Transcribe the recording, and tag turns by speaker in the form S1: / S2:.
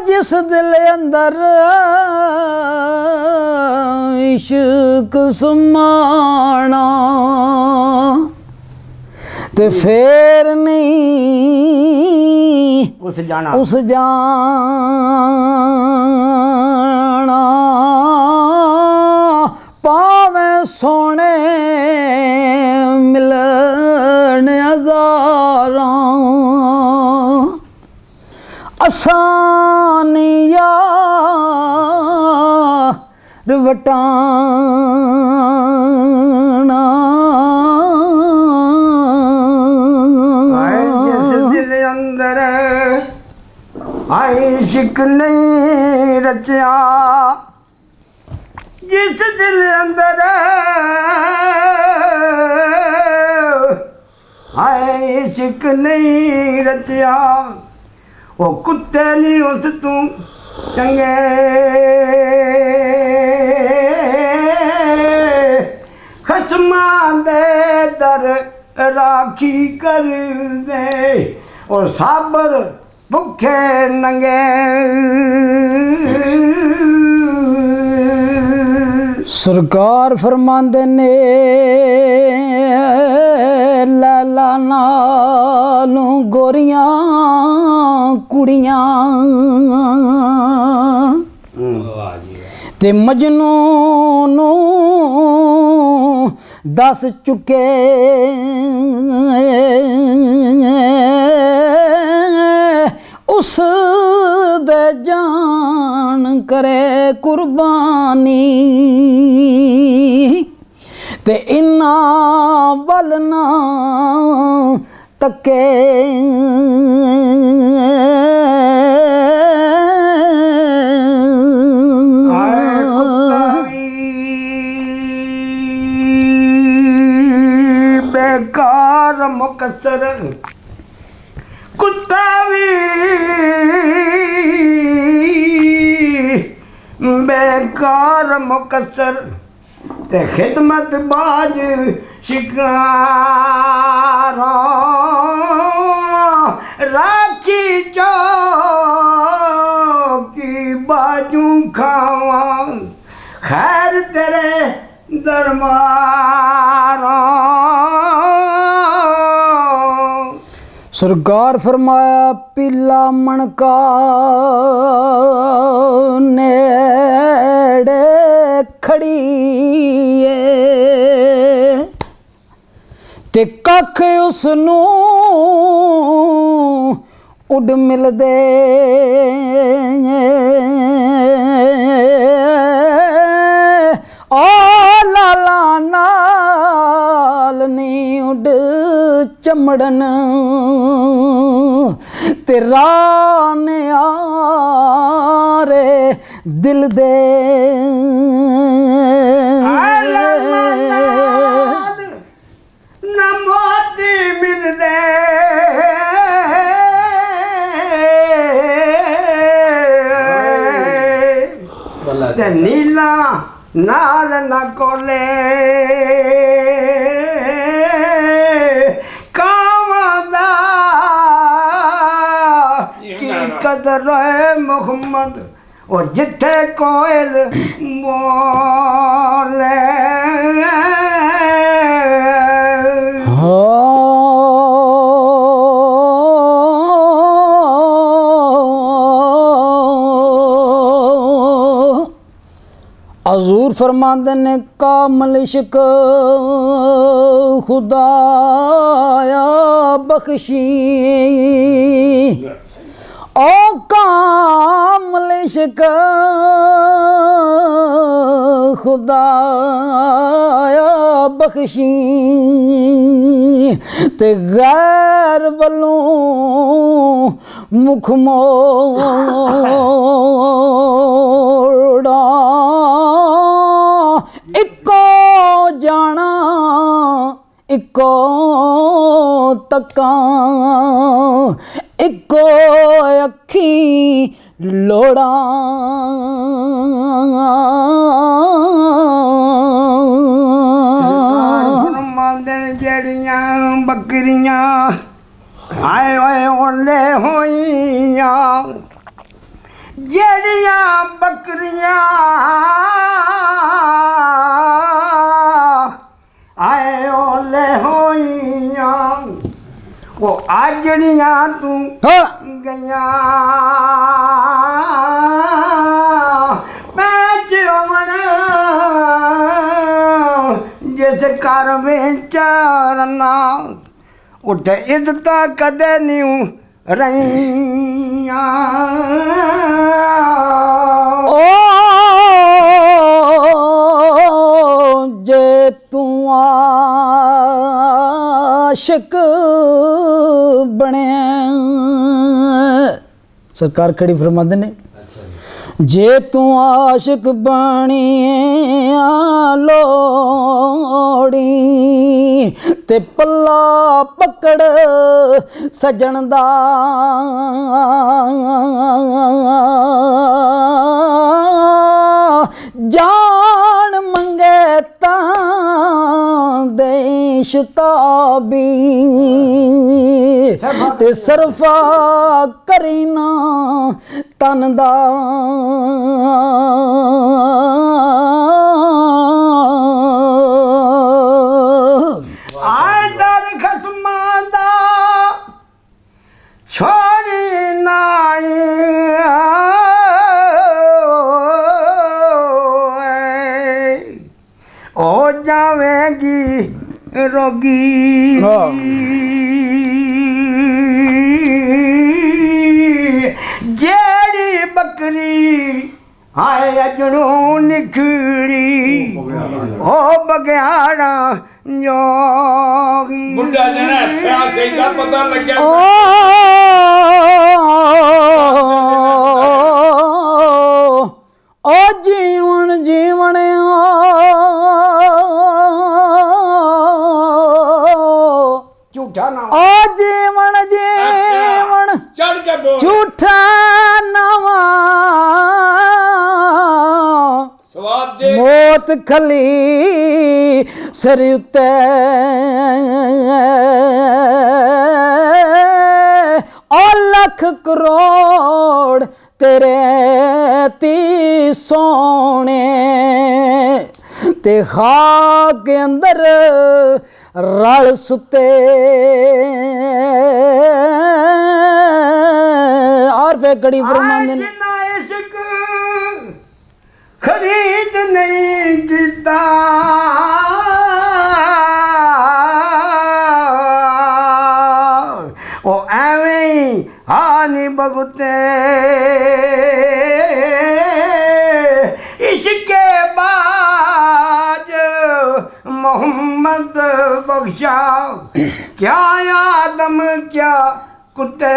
S1: जिस दिल अंदर इश्क समाना ते फिर नहीं उस जाना पावे सोने मिलन हजारां आसानिया रवटाना
S2: जिस दिल अंदर इश्क नहीं रचा, जिस दिल अंदर इश्क नहीं रचा, वो कुत्ते नहीं उस तू चंगे खसमां दे दर राखी कर दे और साबर भुखे नंगे।
S1: सरकार फरमांदे ने लैला नालों गोरियां कुड़ियां ते मजनू नूं दस चुके उस दे जान करे कुर्बानी ते इन्ना वल ना तके
S2: बेकार मुकसर कुत्ता भी बेकार मुकसर ते खिदमत बाज शिकारा राखी चौकी बाजू खावा खैर तेरे दरबारा।
S1: सरकार फरमाया पीला मणका नेड़े खड़ी ते कख उसनू उड मिलदे ओ लाला नाल नी उड चमड़न तेरा ने आरे दिल दे
S2: न मोती मिलदे ते नीला नाल न कोले कामदा की कदर है मुहम्मद और जिथे कोयल बोले।
S1: हजूर फरमाते ने कामल इश्क खुदाया बख्शी ओ कामल इश्क खुदाया बख्शी ते गैर वलों मुख मोड़ा इको जाना इको तका इको अखी लोड़ा
S2: बकरियां आए ओए ओले होइयां जेड़ियां बकरियां आए ओले होइयां वो आजड़ियां तू
S1: ਹਾਂ
S2: गया पैच अमन जिस घर बेचारना उठ इज्जत कदे न्यू रहियां
S1: ਓ ਜੇ ਤੂੰ ਆਸ਼ਿਕ ਬਣਿਆ ਸਰਕਾਰ ਖੜੀ ਫਰਮਾਉਂਦੇ ਨੇ ਜੇ ਤੂੰ ਆਸ਼ਿਕ ਬਣਿਆ ਲੋੜੀ ਤੇ ਪੱਲਾ ਪਕੜ ਸਜਣ ਦਾ ਜਾਨ ਮੰਗੇ ਤਾਂ ਦੇਸ਼ ਤਾਬੀ ਤੇ ਸਰਫਾ ਕਰੀ ਨਾ ਤਨ ਦਾ
S2: आए दर खसमां दा छोड़ी नाई ओ जावेगी रोगी जेड़ी बकरी आए अजड़ों निखड़ी ओ बग्याड़ा जोगी
S3: ਮੁੰਡਾ ਜਿਹੜਾ ਅੱਛਾ ਸਹੀ ਦਾ ਪਤਾ ਲੱਗਿਆ
S1: ਓ ਜੀਵਨ ਜੀਵਣਿਆ
S2: झूठा ना
S1: ਓ ਜੀਵਨ ਜੀਵਨ
S3: ਚੜ ਕੇ ਬੋਲ
S1: ਝੂਠਾ ਨਵਾਂ
S3: ਸਵਾਦ ਦੇ
S1: ਮੌਤ ਖਲੀ ਸਿਰ ਉੱਤੇ ਓ ਲੱਖ ਕਰੋੜ ਤੇਰੇ ਤੀ ਸੋਹਣੇ ਤੇ ਖਾਕ ਅੰਦਰ ਰਲ ਸੁੱਤੇ और फिर कड़ी फरमांदे ने
S2: जिन्ना इश्क खरीद नहीं किता ओ एवें ही हानि भगते इसके बाद मोहम्मद बख्शा क्या आदम क्या कुत्ते